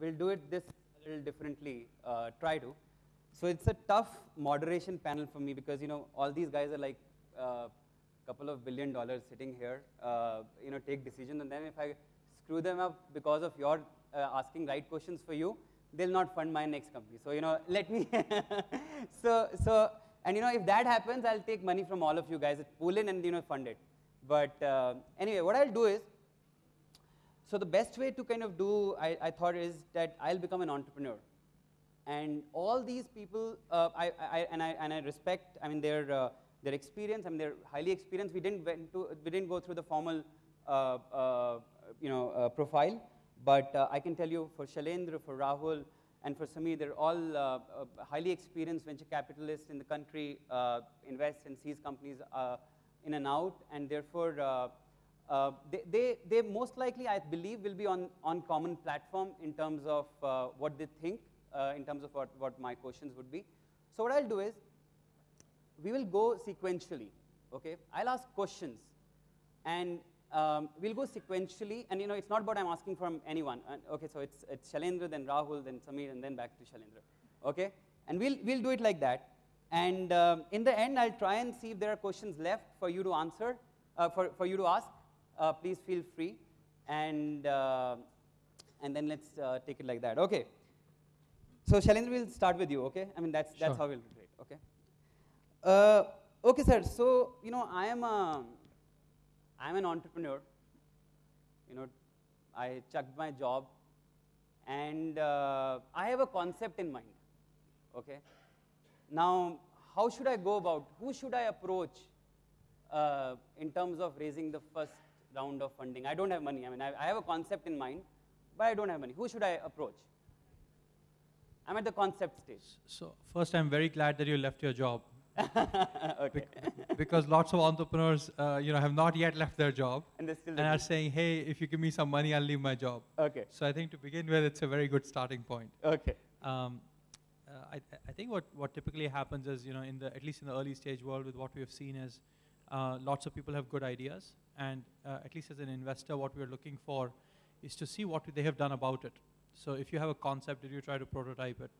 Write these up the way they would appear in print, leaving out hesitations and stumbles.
we'll do it this a little differently, try to. So it's a tough moderation panel for me because, all these guys are like couple of $1 billion sitting here, take decisions, and then if I screw them up because of your asking right questions for you, they'll not fund my next company. So, let me, and if that happens, I'll take money from all of you guys, pool in and, fund it. But anyway, what I'll do is, so the best way to kind of do, I thought, is that I'll become an entrepreneur. And all these people, I respect, their experience. They're highly experienced. We didn't go through the formal, profile. But I can tell you, for Shailendra, for Rahul, and for Sameer, they're all highly experienced venture capitalists in the country, invest and seize companies in and out, and therefore, they most likely, I believe, will be on common platform in terms of what they think, in terms of what my questions would be. So what I'll do is, we will go sequentially, okay? I'll ask questions, and we'll go sequentially, and it's not about I'm asking from anyone. Okay, so it's Shailendra, then Rahul, then Sameer, and then back to Shailendra, okay? And we'll do it like that. And in the end, I'll try and see if there are questions left for you to answer, for you to ask. Please feel free, and then let's take it like that. Okay. So Shailendra, we'll start with you. Okay. That's Sure. how we'll do it. Okay. Okay, sir. So I'm an entrepreneur. I chucked my job, and I have a concept in mind. Okay. Now, how should I go about? Who should I approach in terms of raising the first round of funding? I don't have money. I have a concept in mind, but I don't have money. Who should I approach? I'm at the concept stage. So first, I'm very glad that you left your job. Okay. Because lots of entrepreneurs, have not yet left their job And they're still and are saying, hey, if you give me some money, I'll leave my job. Okay. So I think to begin with, it's a very good starting point. Okay. I think what typically happens is, at least in the early stage world, with what we have seen is lots of people have good ideas, and at least as an investor, what we're looking for is to see what they have done about it. So if you have a concept, did you try to prototype it?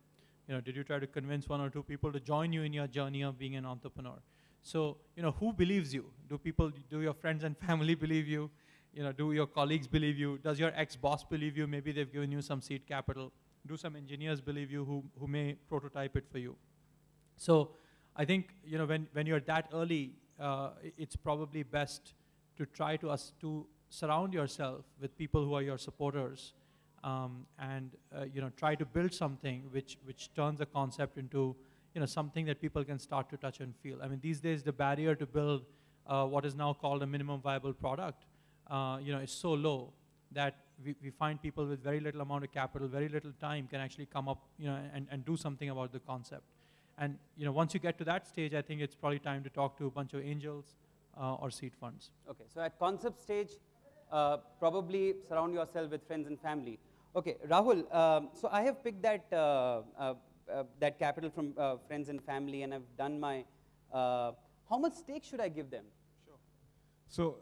Did you try to convince one or two people to join you in your journey of being an entrepreneur? So, who believes you? Do your friends and family believe you? Do your colleagues believe you? Does your ex-boss believe you? Maybe they've given you some seed capital. Do some engineers believe you who may prototype it for you? So I think, when you're that early, it's probably best to try to surround yourself with people who are your supporters, and try to build something which turns a concept into something that people can start to touch and feel. These days the barrier to build what is now called a minimum viable product, is so low that we find people with very little amount of capital, very little time, can actually come up and do something about the concept. And once you get to that stage, I think it's probably time to talk to a bunch of angels or seed funds. Okay, so at concept stage, probably surround yourself with friends and family. Okay, Rahul, so I have picked that capital from friends and family, and I've done my, how much stake should I give them? Sure. So,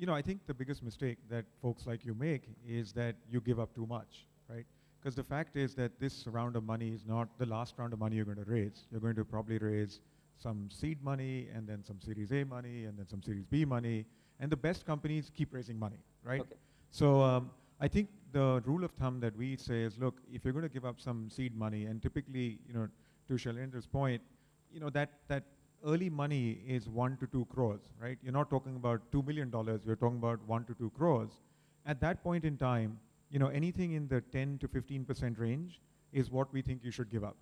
I think the biggest mistake that folks like you make is that you give up too much, right? Because the fact is that this round of money is not the last round of money you're going to raise. You're going to probably raise some seed money, and then some Series A money, and then some Series B money, and the best companies keep raising money, right? Okay. So I think the rule of thumb that we say is, look, if you're going to give up some seed money, and typically, to Shailendra's point, that early money is 1 to 2 crores, right? You're not talking about $2 million, you're talking about 1 to 2 crores. At that point in time, anything in the 10 to 15% range is what we think you should give up.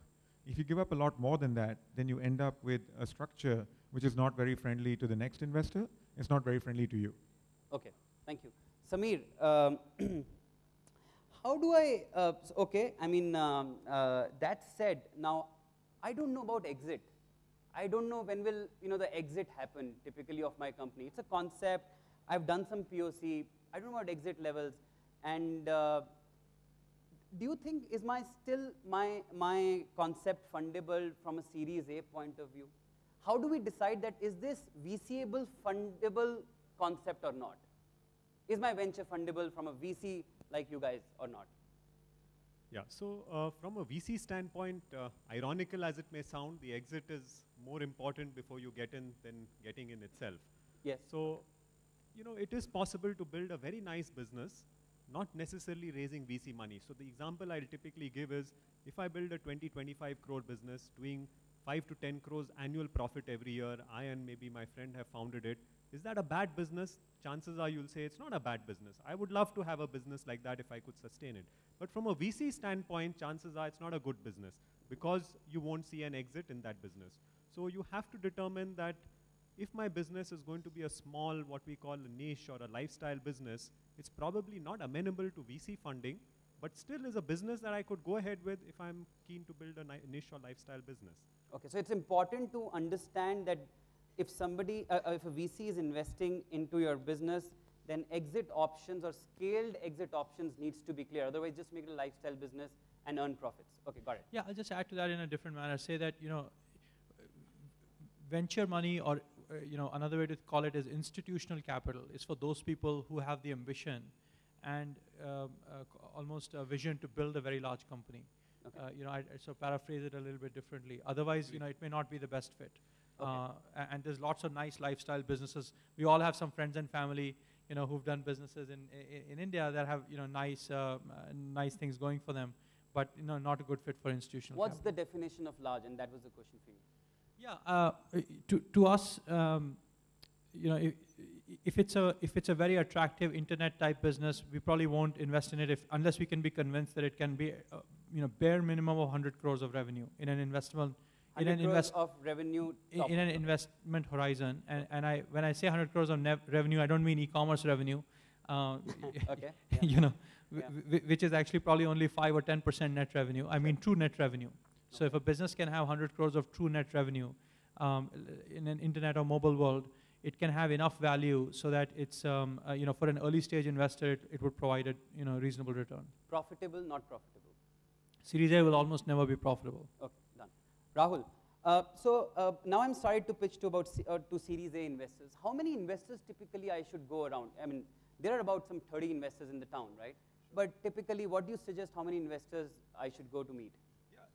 If you give up a lot more than that, then you end up with a structure which is not very friendly to the next investor. It's not very friendly to you. Okay, thank you. Sameer, how do I, that said, now, I don't know about exit. I don't know when will, the exit happen, typically, of my company. It's a concept. I've done some POC. I don't know about exit levels. And do you think, is my concept fundable from a Series A point of view? How do we decide that, is this VC-able, fundable concept or not? Is my venture fundable from a VC like you guys or not? Yeah, so from a VC standpoint, ironical as it may sound, the exit is more important before you get in than getting in itself. Yes. So, you know, it is possible to build a very nice business, not necessarily raising VC money. So the example I'll typically give is, if I build a 20, 25 crore business doing 5 to 10 crores annual profit every year, I and maybe my friend have founded it, is that a bad business? Chances are you'll say it's not a bad business. I would love to have a business like that if I could sustain it. But from a VC standpoint, chances are it's not a good business because you won't see an exit in that business. So you have to determine that if my business is going to be a small, what we call a niche or a lifestyle business, it's probably not amenable to VC funding, but still is a business that I could go ahead with if I'm keen to build a niche or lifestyle business. Okay, so it's important to understand that if somebody, if a VC is investing into your business, then exit options or scaled exit options needs to be clear. Otherwise, just make it a lifestyle business and earn profits. Okay, got it. Yeah, I'll just add to that in a different manner. Say that, you know, venture money, or you know, another way to call it is institutional capital, is for those people who have the ambition and almost a vision to build a very large company. Okay. You know, I so paraphrase it a little bit differently. Otherwise, you know, it may not be the best fit. Okay. And there's lots of nice lifestyle businesses. We all have some friends and family, you know, who've done businesses in India that have, you know, nice things going for them, but, you know, not a good fit for institutional What's capital. the definition of large? And that was the question for you. Yeah, to us, you know, if it's a very attractive internet type business, we probably won't invest in it unless we can be convinced that it can be, you know, bare minimum of 100 crores of revenue in an investment. In an of revenue. in an investment horizon, and when I say 100 crores of revenue, I don't mean e-commerce revenue. Okay. Yeah. You know, Yeah. which is actually probably only 5 or 10% net revenue. I mean true net revenue. So if a business can have 100 crores of true net revenue in an internet or mobile world, it can have enough value so that it's, you know, for an early stage investor, it would provide a, you know, reasonable return. Profitable, not profitable. Series A will almost never be profitable. Okay, done. Rahul, now I'm started to pitch to about to Series A investors. How many investors typically I should go around? I mean, there are about some 30 investors in the town, right? But typically, what do you suggest? How many investors I should go to meet?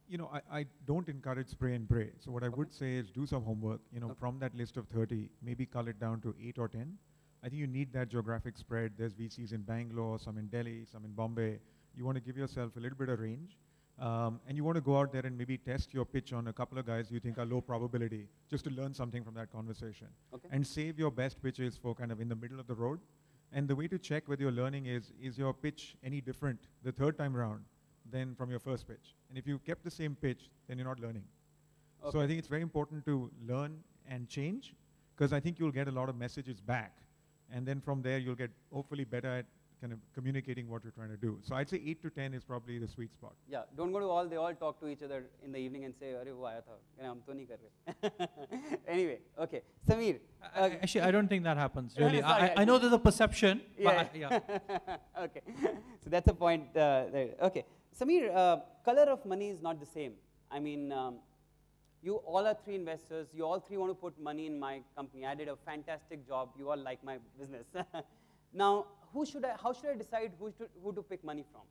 You know, I don't encourage spray and pray. So what I would say is do some homework. You know, from that list of 30, maybe cull it down to 8 or 10. I think you need that geographic spread. There's VCs in Bangalore, some in Delhi, some in Bombay. You want to give yourself a little bit of range. And you want to go out there and maybe test your pitch on a couple of guys you think are low probability, just to learn something from that conversation. Okay. And save your best pitches for kind of in the middle of the road. And the way to check whether you're learning is your pitch any different the third time around than from your first pitch? And if you kept the same pitch, then you're not learning. Okay. So I think it's very important to learn and change, because I think you'll get a lot of messages back. And then from there, you'll get hopefully better at kind of communicating what you're trying to do. So I'd say 8 to 10 is probably the sweet spot. Yeah, don't go to all, they all talk to each other in the evening and say, "Arey wo aaya tha, hum to nahi kar rahe." Anyway, okay. Samir. Actually, I don't think that happens, No, no, really. sorry, I know there's a perception, Yeah. but yeah. Okay, so that's a point there. Okay, Samir, color of money is not the same. I mean, you all are three investors. You all three want to put money in my company. I did a fantastic job. You all like my business. Now, how should I decide who to pick money from?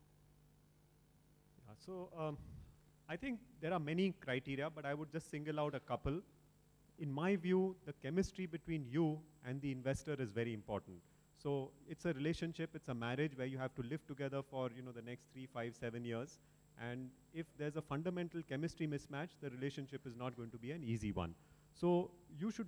Yeah, so I think there are many criteria, but I would just single out a couple. In my view, the chemistry between you and the investor is very important. So it's a relationship, it's a marriage where you have to live together for the next 3, 5, 7 years. And if there's a fundamental chemistry mismatch, the relationship is not going to be an easy one. So you should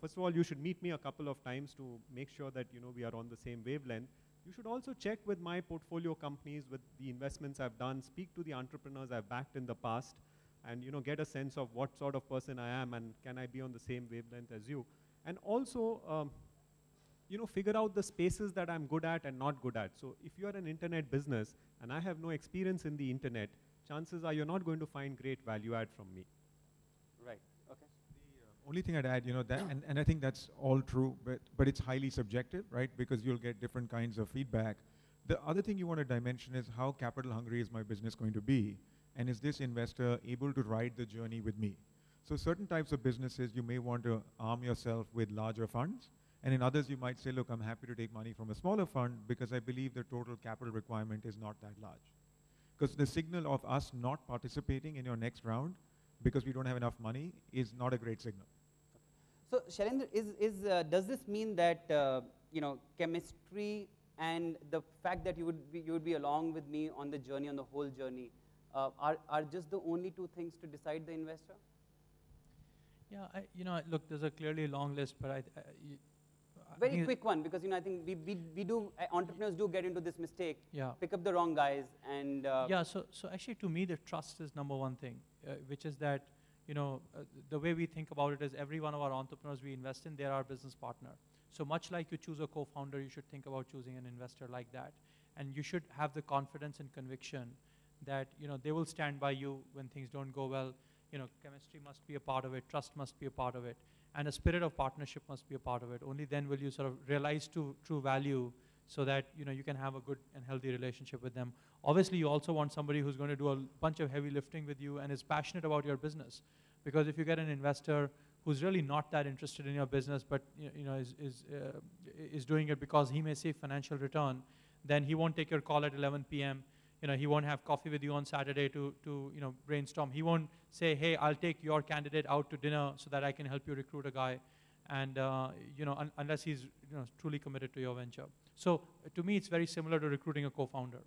first of all, you should meet me a couple of times to make sure that we are on the same wavelength. You should also check with my portfolio companies, with the investments I've done, speak to the entrepreneurs I've backed in the past, and get a sense of what sort of person I am and can I be on the same wavelength as you. And also, figure out the spaces that I'm good at and not good at. So if you're an internet business and I have no experience in the internet, chances are you're not going to find great value add from me. Right, okay. The only thing I'd add, that, and I think that's all true, but it's highly subjective, right? Because you'll get different kinds of feedback. The other thing you want to dimension is how capital hungry is my business going to be? And is this investor able to ride the journey with me? So certain types of businesses, you may want to arm yourself with larger funds. And in others, you might say, look, I'm happy to take money from a smaller fund because I believe the total capital requirement is not that large. Because the signal of us not participating in your next round because we don't have enough money is not a great signal. So Shailendra, does this mean that chemistry and the fact that you would be along with me on the journey, on the whole journey, are just the only two things to decide the investor? Yeah, look, there's a clearly long list, but I Very quick one, because I think we do entrepreneurs do get into this mistake. Yeah. Pick up the wrong guys and. Yeah. So actually, to me, the trust is number one thing, which is that the way we think about it is every one of our entrepreneurs we invest in, they're our business partner. So much like you choose a co-founder, you should think about choosing an investor like that, and you should have the confidence and conviction that they will stand by you when things don't go well. Chemistry must be a part of it, trust must be a part of it, and a spirit of partnership must be a part of it. Only then will you sort of realize true value, so that you can have a good and healthy relationship with them. Obviously, you also want somebody who's going to do a bunch of heavy lifting with you and is passionate about your business, because if you get an investor who's really not that interested in your business, but is doing it because he may see financial return, then he won't take your call at 11 p.m. He won't have coffee with you on Saturday to brainstorm. He won't say, hey, I'll take your candidate out to dinner so that I can help you recruit a guy, and unless he's truly committed to your venture. So to me, it's very similar to recruiting a co-founder.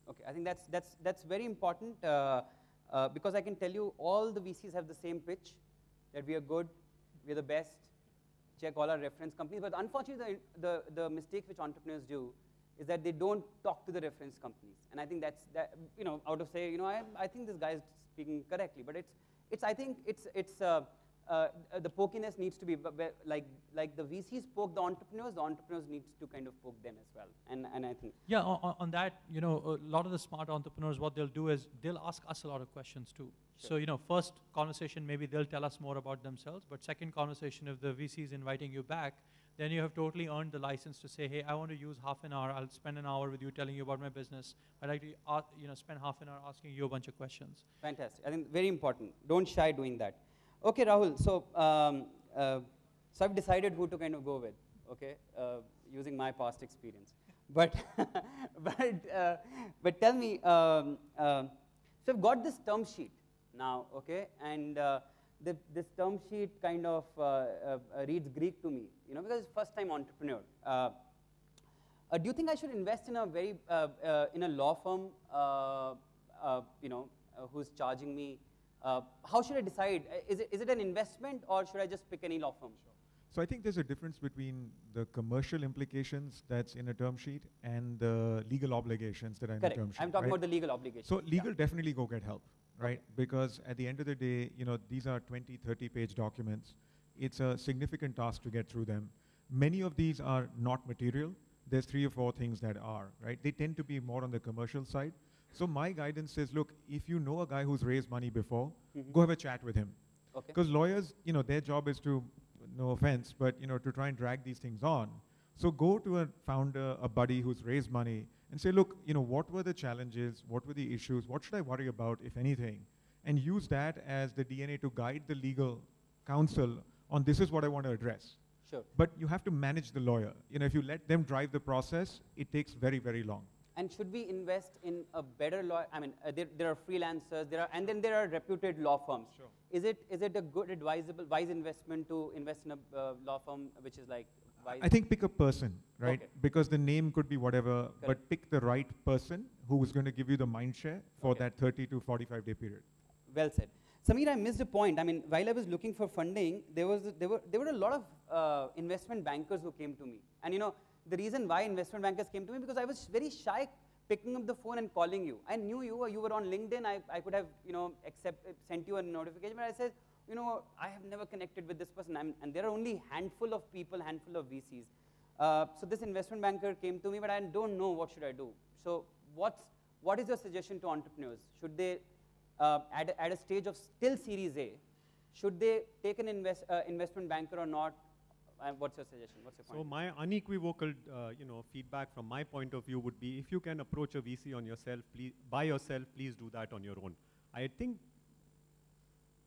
Okay, I think that's very important, because I can tell you all the VCs have the same pitch, that we are good, we are the best, check all our reference companies. But unfortunately, the mistake which entrepreneurs do is that they don't talk to the reference companies. And I think that's out of say, I think this guy is speaking correctly, but I think the pokiness needs to be like the VCs poke the entrepreneurs need to kind of poke them as well. And I think on that, a lot of the smart entrepreneurs, what they'll do is they'll ask us a lot of questions too. Sure. So first conversation, maybe they'll tell us more about themselves, but second conversation, if the VC is inviting you back, then you have totally earned the license to say, hey, I want to use half an hour, I'll spend an hour with you telling you about my business. I'd like to spend half an hour asking you a bunch of questions. Fantastic. I think very important. Don't shy doing that. Okay, Rahul, so I've decided who to kind of go with, okay, using my past experience. But tell me, so I've got this term sheet now, okay, and this term sheet kind of reads Greek to me, because it's first-time entrepreneur. Do you think I should invest in a law firm, who's charging me? How should I decide? Is it an investment, or should I just pick any law firm? So I think there's a difference between the commercial implications that's in a term sheet and the legal obligations that are in the term sheet. I'm talking about the legal obligations. So legal, definitely go get help, right? Because at the end of the day, these are 20, 30-page documents. It's a significant task to get through them. Many of these are not material. There's 3 or 4 things that are, right? They tend to be more on the commercial side. So my guidance is, look, if you know a guy who's raised money before, go have a chat with him. Okay. Because lawyers, their job is to, no offense, but to try and drag these things on. So go to a founder, a buddy who's raised money, and say, look, what were the challenges? What were the issues? What should I worry about, if anything? And use that as the DNA to guide the legal counsel on this is what I want to address. Sure. But you have to manage the lawyer. If you let them drive the process, it takes very, very long. And should we invest in a better lawyer? I mean, there are freelancers, and then there are reputed law firms. Sure. Is it a good, wise investment to invest in a law firm which is like wise? I think pick a person, right? Okay. Because the name could be whatever, but pick the right person who is going to give you the mind share for that 30 to 45-day period. Well said. Samir, I missed a point. I mean, while I was looking for funding, there were a lot of investment bankers who came to me. And the reason why investment bankers came to me, because I was very shy picking up the phone and calling you. I knew you were on LinkedIn. I could have, sent you a notification, but I said, I have never connected with this person. And there are only handful of people, handful of VCs. So this investment banker came to me, but I don't know what should I do. So what is your suggestion to entrepreneurs? Should they, at a stage of still Series A, should they take an investment banker or not? What's your suggestion? What's your point? So my unequivocal, feedback from my point of view would be, if you can approach a VC on yourself, by yourself, please do that on your own. I think,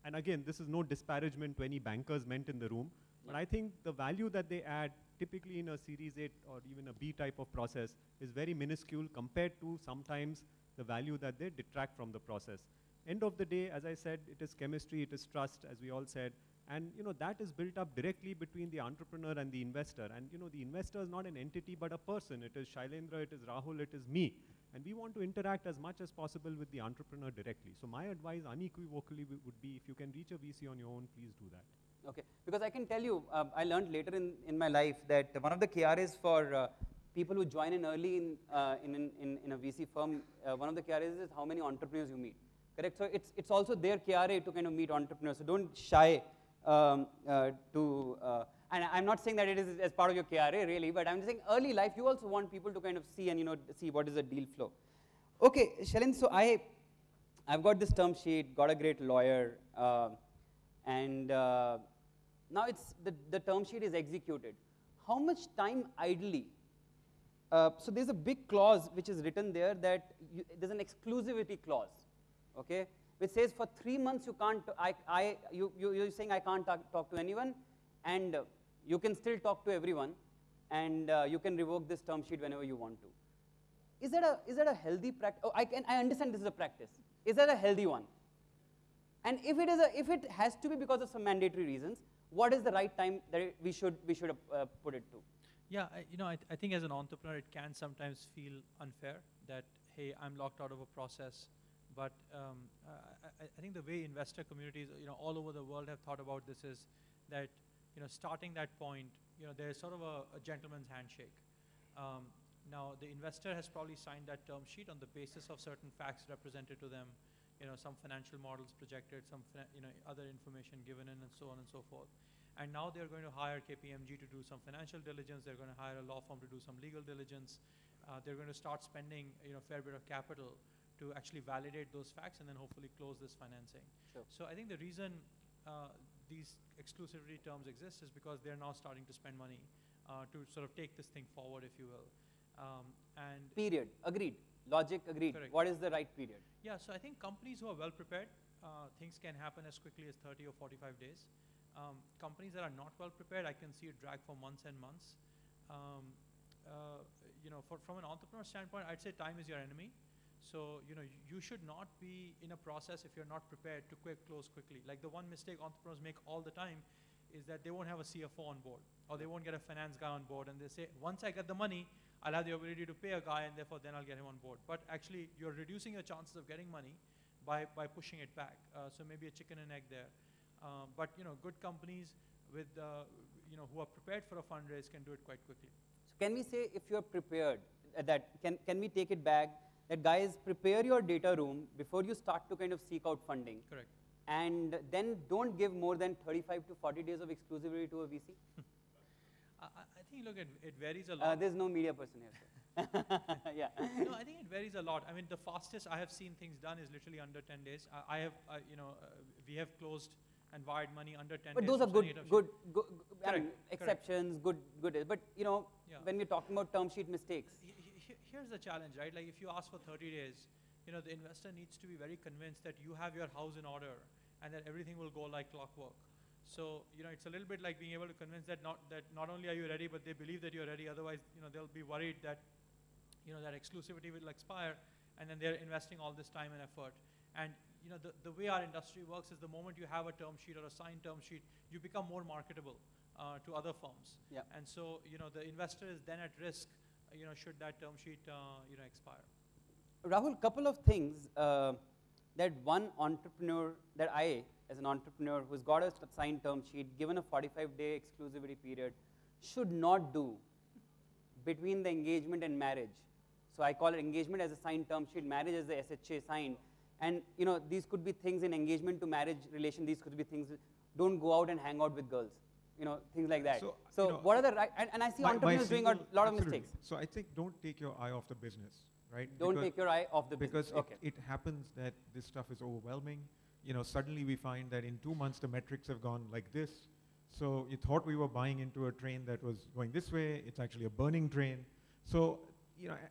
and again, this is no disparagement to any bankers meant in the room, but I think the value that they add, typically in a Series A or even a B type of process, is very minuscule compared to sometimes the value that they detract from the process. End of the day, as I said, it is chemistry, it is trust, as we all said. And that is built up directly between the entrepreneur and the investor. And the investor is not an entity but a person. It is Shailendra, it is Rahul, it is me. And we want to interact as much as possible with the entrepreneur directly. So my advice unequivocally would be, if you can reach a VC on your own, please do that. Okay, because I can tell you, I learned later in my life that one of the KRAs for people who join in early in a VC firm, one of the KRAs is how many entrepreneurs you meet. Correct? So it's also their KRA to kind of meet entrepreneurs. So don't shy and I'm not saying that it is as part of your KRA really, but I'm just saying early life you also want people to kind of see and see what is the deal flow. Okay, Shailendra, so I've got this term sheet, got a great lawyer, and now it's the term sheet is executed. How much time idly? So there's a big clause which is written there that there's an exclusivity clause, okay, which says for 3 months you can't. You're saying I can't talk to anyone, and you can still talk to everyone, and you can revoke this term sheet whenever you want to. Is that a healthy practice? Oh, I understand this is a practice. Is that a healthy one? And if it has to be because of some mandatory reasons, what is the right time that we should put it to? Yeah, I think as an entrepreneur, it can sometimes feel unfair that, hey, I'm locked out of a process. But I think the way investor communities, all over the world have thought about this is that, starting that point, there's sort of a gentleman's handshake. Now, the investor has probably signed that term sheet on the basis of certain facts represented to them, some financial models projected, some other information given in, and so on and so forth. And now they're going to hire KPMG to do some financial diligence. They're going to hire a law firm to do some legal diligence. They're going to start spending a fair bit of capital to actually validate those facts and then hopefully close this financing. Sure. So I think the reason these exclusivity terms exist is because they're now starting to spend money to sort of take this thing forward, if you will. And period. Agreed. Logic agreed. Correct. What is the right period? Yeah, so I think companies who are well prepared, things can happen as quickly as 30 or 45 days. Companies that are not well prepared, I can see it drag for months and months. From an entrepreneur standpoint, I'd say time is your enemy. So, you should not be in a process if you're not prepared to close quickly. Like the one mistake entrepreneurs make all the time is that they won't have a CFO on board, or they won't get a finance guy on board, and they say, once I get the money, I'll have the ability to pay a guy, and therefore then I'll get him on board. But actually, you're reducing your chances of getting money by pushing it back. So maybe a chicken and egg there. But good companies with who are prepared for a fundraise can do it quite quickly. So can we say if you're prepared, can we take it back that guys prepare your data room before you start to kind of seek out funding? Correct. And then don't give more than 35 to 40 days of exclusivity to a VC? I think, look, it varies a lot. There's no media person here. Yeah. No, I think it varies a lot. I mean, the fastest I have seen things done is literally under 10 days. We have closed and wired money under 10 days. But those are good I mean, exceptions, correct. good. But when we're talking about term sheet mistakes. Here's the challenge, right? Like if you ask for 30 days, the investor needs to be very convinced that you have your house in order and that everything will go like clockwork. So, it's a little bit like being able to convince that not only are you ready, but they believe that you're ready. Otherwise, they'll be worried that, that exclusivity will expire, and then they're investing all this time and effort. And, the way our industry works is the moment you have a term sheet or a signed term sheet, you become more marketable to other firms. Yeah. And so, the investor is then at risk, should that term sheet, expire. Rahul, couple of things that one entrepreneur, that I, as an entrepreneur who's got a signed term sheet, given a 45-day exclusivity period, should not do between the engagement and marriage. So I call it engagement as a signed term sheet, marriage as the SHA signed. And these could be things in engagement to marriage relation, these could be things, don't go out and hang out with girls. Things like that. So what are the right, and I see entrepreneurs doing a lot of mistakes. So I think don't take your eye off the business, right? Don't take your eye off the business. Because it happens that this stuff is overwhelming. Suddenly we find that in 2 months the metrics have gone like this. So you thought we were buying into a train that was going this way. It's actually a burning train. So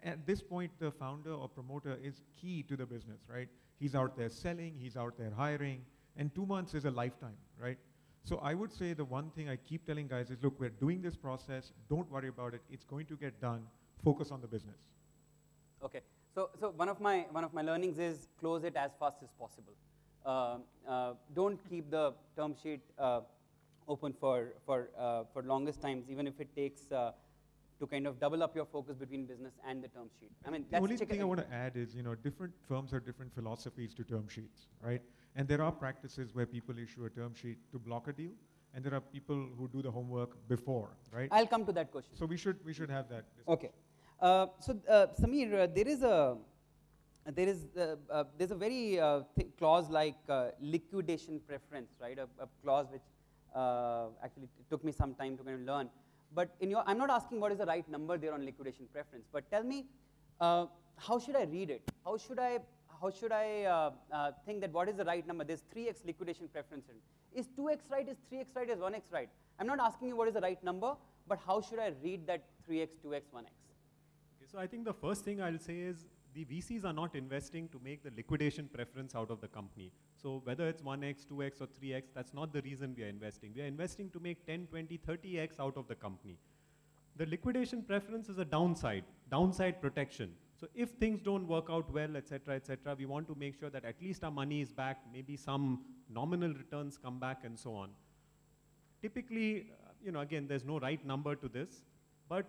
at this point, the founder or promoter is key to the business, right? He's out there selling, he's out there hiring, and 2 months is a lifetime, right? So I would say the one thing I keep telling guys is, look, we're doing this process. Don't worry about it. It's going to get done. Focus on the business. Okay. So one of my learnings is close it as fast as possible. Don't keep the term sheet open for longest times, even if it takes to kind of double up your focus between business and the term sheet. I mean, The that's only chicken thing I and- want to add is, different firms have different philosophies to term sheets, right? And there are practices where people issue a term sheet to block a deal, and there are people who do the homework before, right? I'll come to that question. So we should have that. Okay. Samir, there's a very clause like liquidation preference, right? A clause which actually took me some time to kind of learn. But I'm not asking what is the right number there on liquidation preference, but tell me, how should I read it? How should I think that what is the right number? There's 3x liquidation preference. Is 2x right? Is 3x right? Is 1x right? I'm not asking you what is the right number, but how should I read that 3x, 2x, 1x? Okay, so I think the first thing I'll say is the VCs are not investing to make the liquidation preference out of the company. So whether it's 1x, 2x, or 3x, that's not the reason we are investing. We are investing to make 10, 20, 30x out of the company. The liquidation preference is a downside protection. So if things don't work out well, et cetera, we want to make sure that at least our money is back, maybe some nominal returns come back and so on. Typically, again, there's no right number to this, but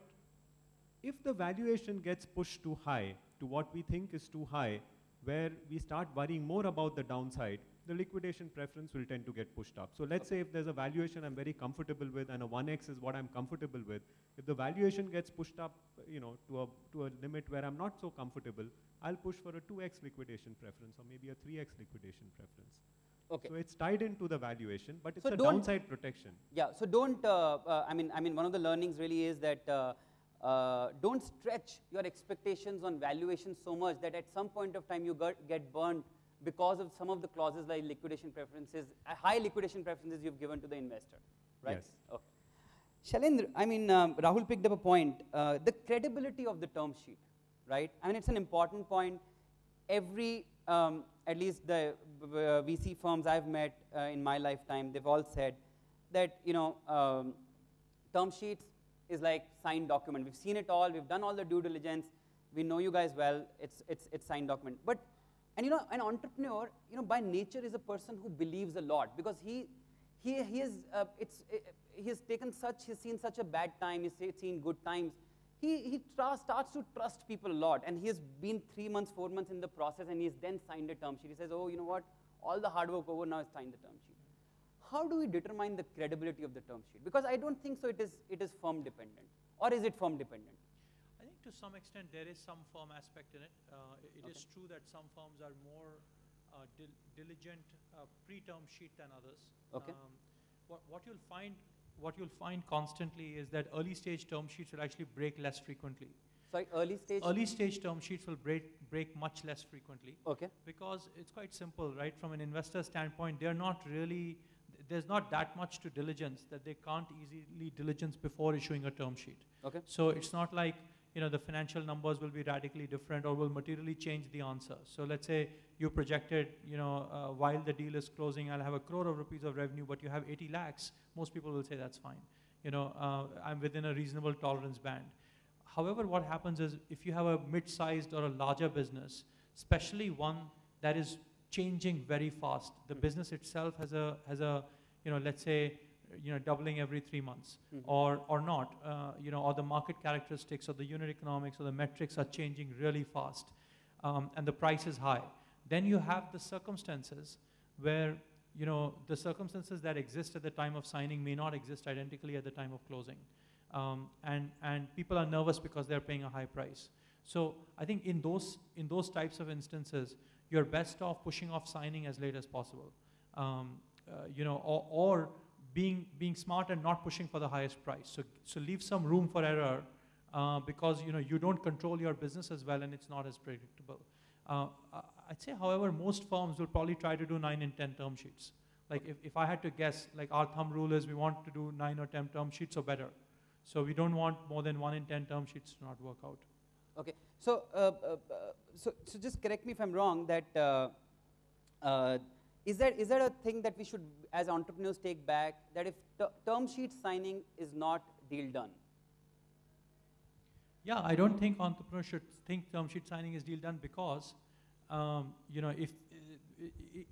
if the valuation gets pushed too high to what we think is too high, where we start worrying more about the downside, the liquidation preference will tend to get pushed up. So let's say if there's a valuation I'm very comfortable with and a 1x is what I'm comfortable with, if the valuation gets pushed up, to a limit where I'm not so comfortable, I'll push for a 2x liquidation preference or maybe a 3x liquidation preference. Okay. So it's tied into the valuation, but it's So a don't- downside protection. Yeah. So don't. I mean, one of the learnings really is that don't stretch your expectations on valuation so much that at some point of time you get burned because of some of the clauses like liquidation preferences, high liquidation preferences you've given to the investor, right? Yes. Okay. Shailendra, I mean, Rahul picked up a point, the credibility of the term sheet, right? I mean, it's an important point. Every, at least the VC firms I've met in my lifetime, they've all said that, term sheets is like signed document. We've seen it all. We've done all the due diligence. We know you guys well. It's signed document. But, and an entrepreneur, by nature is a person who believes a lot because he has seen such a bad time. He's seen good times. He starts to trust people a lot, and he has been 3 months, 4 months in the process, and he's then signed a term sheet. He says, oh, you know what? All the hard work over, now it's signed the term sheet. How do we determine the credibility of the term sheet? Because I don't think so it is firm dependent. Or is it firm dependent? I think to some extent there is some firm aspect in it. It is true that some firms are more diligent pre-term sheet than others. Okay. What you'll find constantly is that early stage term sheets will actually break less frequently. Sorry, early stage? Early stage term sheets will break much less frequently. Okay. Because it's quite simple, right? From an investor standpoint, they're not really, there's not that much to diligence that they can't easily diligence before issuing a term sheet. Okay. So it's not like, the financial numbers will be radically different or will materially change the answer. So let's say you projected, while the deal is closing, I'll have 1 crore of rupees of revenue, but you have 80 lakhs. Most people will say that's fine. I'm within a reasonable tolerance band. However, what happens is if you have a mid-sized or a larger business, especially one that is changing very fast, the business itself has a let's say, doubling every 3 months, or not, or the market characteristics or the unit economics or the metrics are changing really fast, and the price is high. Then you have the circumstances where, the circumstances that exist at the time of signing may not exist identically at the time of closing. And people are nervous because they're paying a high price. So I think in those types of instances, you're best off pushing off signing as late as possible, or being smart and not pushing for the highest price. So leave some room for error because you don't control your business as well and it's not as predictable. I'd say, however, most firms will probably try to do 9 and 10 term sheets. Like if I had to guess, like our thumb rule is we want to do 9 or 10 term sheets or better. So we don't want more than 1 in 10 term sheets to not work out. Okay. So, so just correct me if I'm wrong. That is that a thing that we should, as entrepreneurs, take back? That if term sheet signing is not deal done. Yeah, I don't think entrepreneurs should think term sheet signing is deal done because, if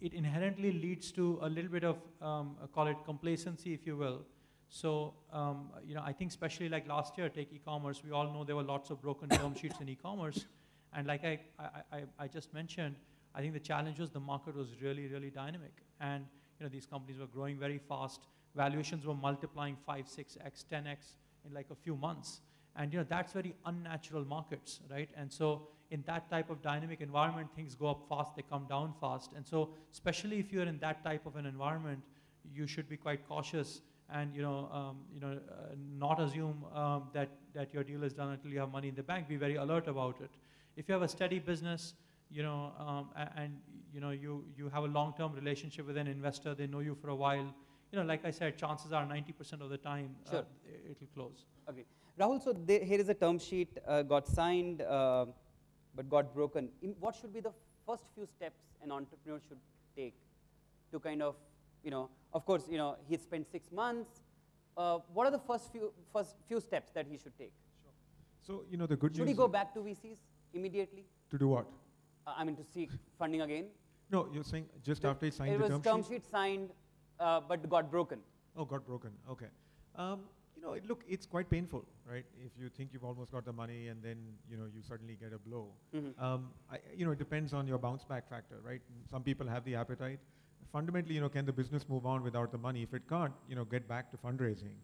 it inherently leads to a little bit of, call it complacency, if you will. So, I think especially like last year, take e-commerce, we all know there were lots of broken term sheets in e-commerce. And like I just mentioned, I think the challenge was the market was really, really dynamic. And, these companies were growing very fast. Valuations were multiplying 5, 6x, 10x in like a few months. And that's very unnatural markets, right? And so in that type of dynamic environment, things go up fast, they come down fast. And so especially if you're in that type of an environment, you should be quite cautious and not assume that your deal is done until you have money in the bank. Be very alert about it. If you have a steady business, you have a long-term relationship with an investor, they know you for a while, like I said, chances are 90% of the time Sure. It'll close. Okay. Rahul, so here is a term sheet, got signed, but got broken. What should be the first few steps an entrepreneur should take to kind of, of course, he spent 6 months. What are the first few steps that he should take? So, the good Should news he go back to VCs immediately? to do what? To seek funding again? No, you're saying just after he signed It the was term sheet? signed, but got broken. Oh, got broken. Okay. Look, it's quite painful, right? If you think you've almost got the money and then, you suddenly get a blow. It depends on your bounce back factor, right? Some people have the appetite. Fundamentally, can the business move on without the money? If it can't, get back to fundraising.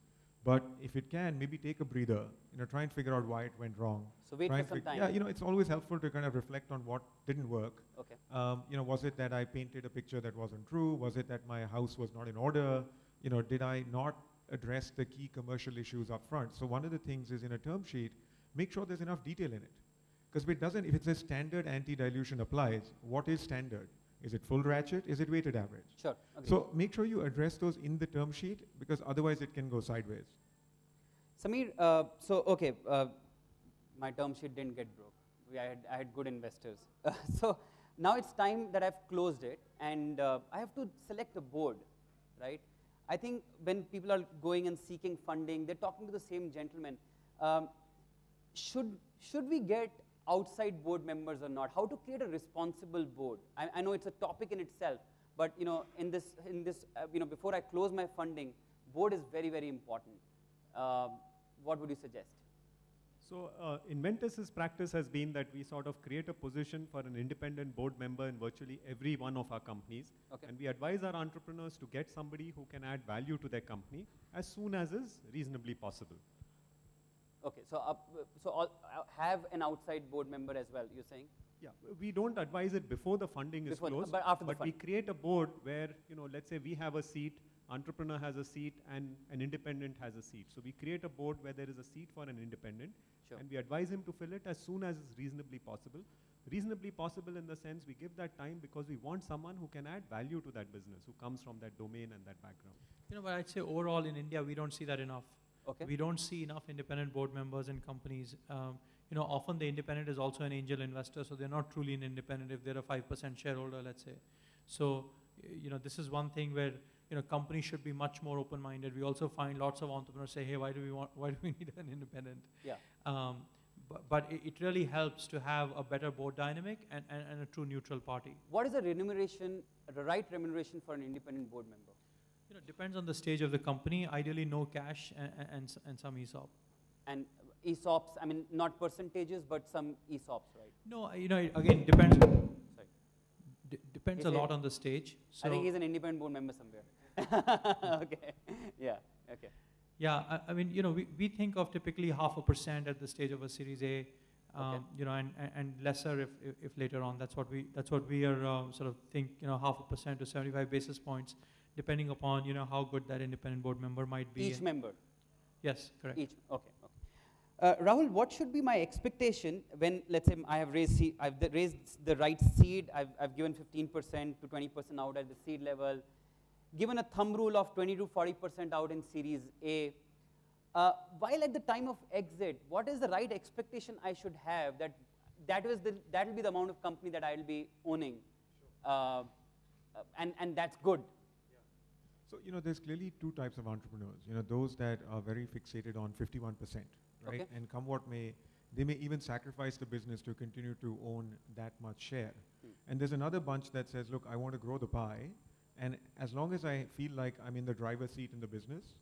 But if it can, maybe take a breather, try and figure out why it went wrong. So wait Try for and some time. Yeah, it's always helpful to kind of reflect on what didn't work. Okay. Was it that I painted a picture that wasn't true? Was it that my house was not in order? Did I not address the key commercial issues up front? So one of the things is in a term sheet, make sure there's enough detail in it. Because if it says standard anti-dilution applies, what is standard? Is it full ratchet? Is it weighted average? Sure. Okay. So make sure you address those in the term sheet because otherwise it can go sideways. Sameer, my term sheet didn't get broke. I had good investors. So now it's time that I've closed it and I have to select a board, right? I think when people are going and seeking funding, they're talking to the same gentleman. Should we get outside board members or not? How to create a responsible board? I know it's a topic in itself, but in this before I close my funding, board is very, very important. What would you suggest? So Inventus's practice has been that we sort of create a position for an independent board member in virtually every one of our companies. Okay. And we advise our entrepreneurs to get somebody who can add value to their company as soon as is reasonably possible. Okay, so have an outside board member as well, you're saying? Yeah, we don't advise it before the funding is closed, but after the we funding. create a board where, let's say we have a seat, entrepreneur has a seat, and an independent has a seat. So we create a board where there is a seat for an independent, Sure. and we advise him to fill it as soon as is reasonably possible. Reasonably possible in the sense we give that time because we want someone who can add value to that business, who comes from that domain and that background. But I'd say overall in India, we don't see that enough. Okay. We don't see enough independent board members in companies. Often the independent is also an angel investor, so they're not truly an independent if they're a 5% shareholder, let's say. So, this is one thing where, companies should be much more open-minded. We also find lots of entrepreneurs say, hey, why do we need an independent? Yeah. But it really helps to have a better board dynamic and a true neutral party. What is the right remuneration for an independent board member? It depends on the stage of the company. Ideally, no cash and some ESOP. And ESOPs, not percentages, but some ESOPs, right? No, again, depends. Sorry. Depends Is a it- lot on the stage. So I think he's an independent board member somewhere. Okay. Yeah. Okay. yeah, we think of typically 0.5% at the stage of a Series A, and lesser if later on. That's what we are sort of think. 0.5% to 75 basis points, depending upon how good that independent board member might be. Each member. Yes, correct. Each. Okay. Rahul, what should be my expectation when, let's say, I've raised the right seed, I've given 15% to 20% out at the seed level, given a thumb rule of 20 to 40% out in Series A. While at the time of exit, what is the right expectation I should have that will be the amount of company that I will be owning, and that's good. So, there's clearly two types of entrepreneurs. Those that are very fixated on 51%, right? Okay. And come what may, They may even sacrifice the business to continue to own that much share. Hmm. And there's another bunch that says, look, I want to grow the pie, and as long as I feel like I'm in the driver's seat in the business,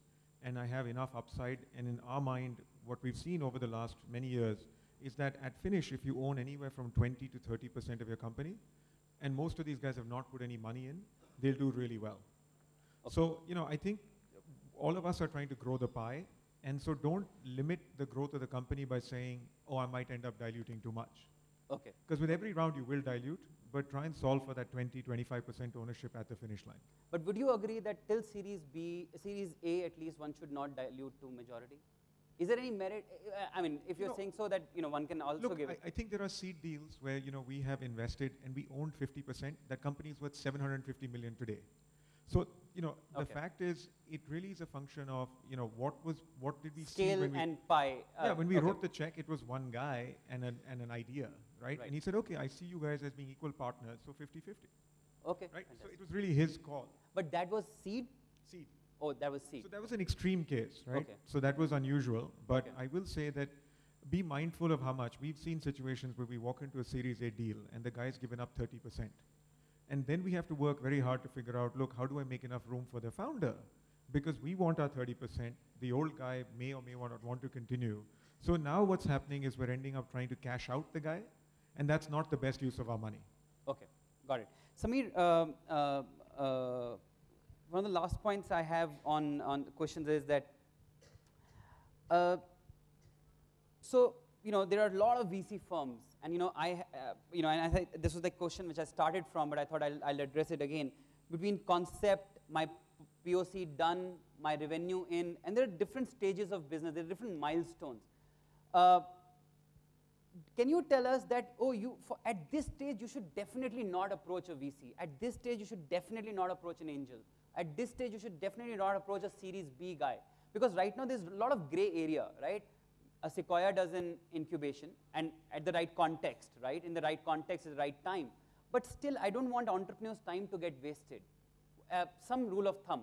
and I have enough upside, and in our mind, what we've seen over the last many years is that at finish, if you own anywhere from 20 to 30% of your company, and most of these guys have not put any money in, they'll do really well. Okay. So, I think all of us are trying to grow the pie, and so don't limit the growth of the company by saying, oh, I might end up diluting too much. Okay. Because with every round you will dilute, but try and solve for that 20, 25% ownership at the finish line. But would you agree that till Series A at least, one should not dilute to majority? Is there any merit? I mean, if you're saying so that one can also Look, give it. I think there are seed deals where we have invested and we owned 50%. That company is worth 750 million today. So the Okay. fact is, it really is a function of what did we see Scale when we and pie. yeah, when we okay. wrote the check, it was one guy and an idea, right? Right. And he said, okay, I see you guys as being equal partners, so 50-50, Okay. right? So fantastic. it was really his call. But that was seed? Seed. Oh, that was seed. So that was an extreme case, right? Okay. So that was unusual, but Okay. I will say that be mindful of how much. We've seen situations where we walk into a Series A deal and the guy's given up 30%. And then we have to work very hard to figure out, look, how do I make enough room for the founder? Because we want our 30%. The old guy may or may not want to continue. So now what's happening is we're ending up trying to cash out the guy, and that's not the best use of our money. Okay, got it. Samir, one of the last points I have on questions is that, so there are a lot of VC firms, and and I think this was the question which I started from, but I thought I'll address it again. Between concept, my POC done, my revenue in, and there are different stages of business. There are different milestones. Can you tell us that, at this stage, you should definitely not approach a VC. At this stage, you should definitely not approach an angel. At this stage, you should definitely not approach a Series B guy. Because right now, there's a lot of gray area, right? A Sequoia does an incubation, and at the right context, right? In the right context at the right time. But still, I don't want entrepreneurs' time to get wasted. Some rule of thumb,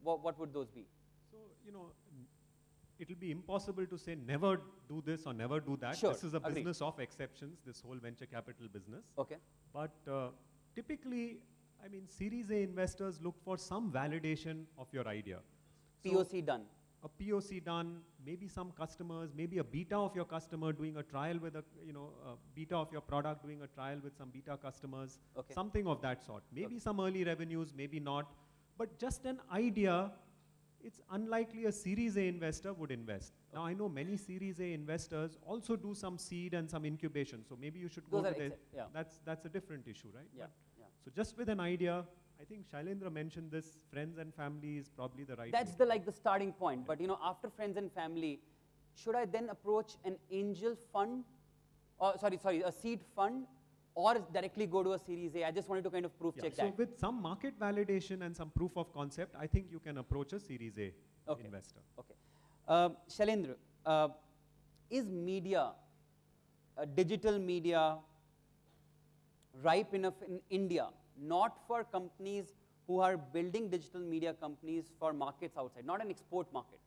what would those be? So, it'll be impossible to say never do this or never do that. Sure, This is a agreed. business of exceptions, this whole venture capital business. Okay. But typically, Series A investors look for some validation of your idea. So POC done. a POC done, maybe some customers, maybe a beta of your customer doing a trial with a beta of your product doing a trial with some beta customers, Okay. something of that sort. Maybe Okay. some early revenues, maybe not. But just an idea, it's unlikely a Series A investor would invest. Now, I know many Series A investors also do some seed and some incubation. So maybe you should go Those to are the, yeah. that's a different issue, right? Yeah, But yeah. so just with an idea, I think Shailendra mentioned this, friends and family is probably the right That's way. the starting point. But after friends and family, should I then approach an angel fund, or a seed fund, or directly go to a Series A? I just wanted to kind of proof check So that. with some market validation and some proof of concept, I think you can approach a Series A Okay. investor. Okay. Shailendra, is media, digital media, ripe enough in India, not for companies who are building digital media companies for markets outside, not an export market?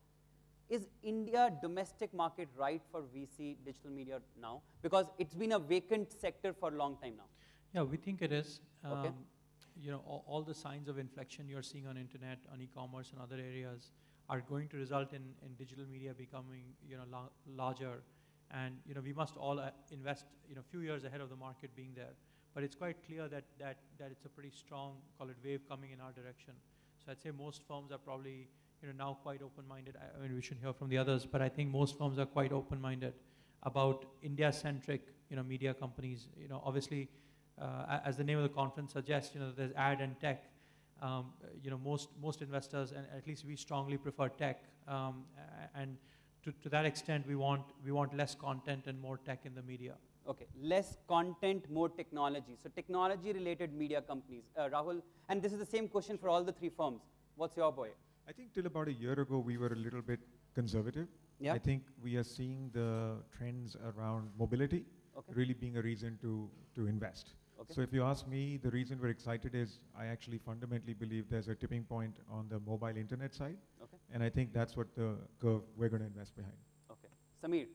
Is India domestic market right for VC digital media now? Because it's been a vacant sector for a long time now. Yeah, we think it is. Okay. All the signs of inflection you're seeing on internet, on e-commerce and other areas are going to result in digital media becoming larger. And we must all invest a few years ahead of the market being there. But it's quite clear that it's a pretty strong, call it wave coming in our direction. So I'd say most firms are probably now quite open-minded. I mean, we should hear from the others, but I think most firms are quite open-minded about India-centric media companies. Obviously, as the name of the conference suggests, there's ad and tech. Most investors, and at least we strongly prefer tech, and to that extent, we want less content and more tech in the media. Okay, less content, more technology. So technology-related media companies. Rahul, and this is the same question for all the three firms. What's your boy? I think till about a year ago, we were a little bit conservative. Yeah. I think we are seeing the trends around mobility Okay. really being a reason to invest. Okay. So if you ask me, the reason we're excited is I actually fundamentally believe there's a tipping point on the mobile internet side. Okay. And I think that's what the curve we're going to invest behind. Okay. Samir.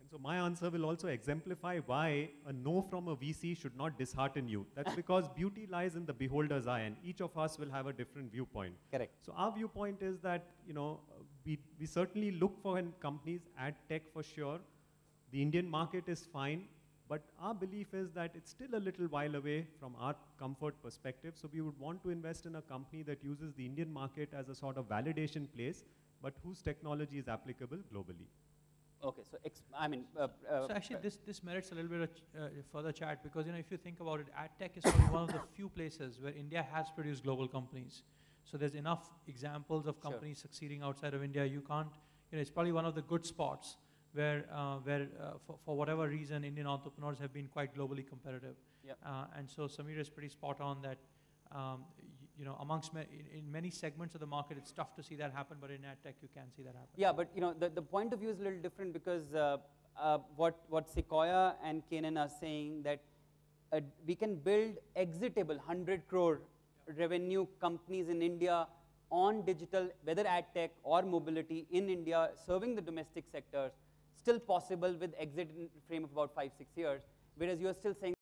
And so my answer will also exemplify why a no from a VC should not dishearten you. That's because beauty lies in the beholder's eye, and each of us will have a different viewpoint. Correct. So our viewpoint is that, we certainly look for in companies, ad tech for sure. The Indian market is fine, but our belief is that it's still a little while away from our comfort perspective. So we would want to invest in a company that uses the Indian market as a sort of validation place, but whose technology is applicable globally. Okay, so So actually, this merits a little bit of further chat, because if you think about it, ad tech is probably one of the few places where India has produced global companies. So there's enough examples of companies succeeding outside of India. You can't, it's probably one of the good spots where for whatever reason, Indian entrepreneurs have been quite globally competitive. Yep. And so Samir is pretty spot on that, amongst in many segments of the market, it's tough to see that happen, but in ad tech, you can see that happen. Yeah, but the point of view is a little different, because what Sequoia and Canaan are saying, that we can build exitable 100 crore revenue companies in India on digital, whether ad tech or mobility in India, serving the domestic sectors, still possible with exit in frame of about 5-6 years, whereas you are still saying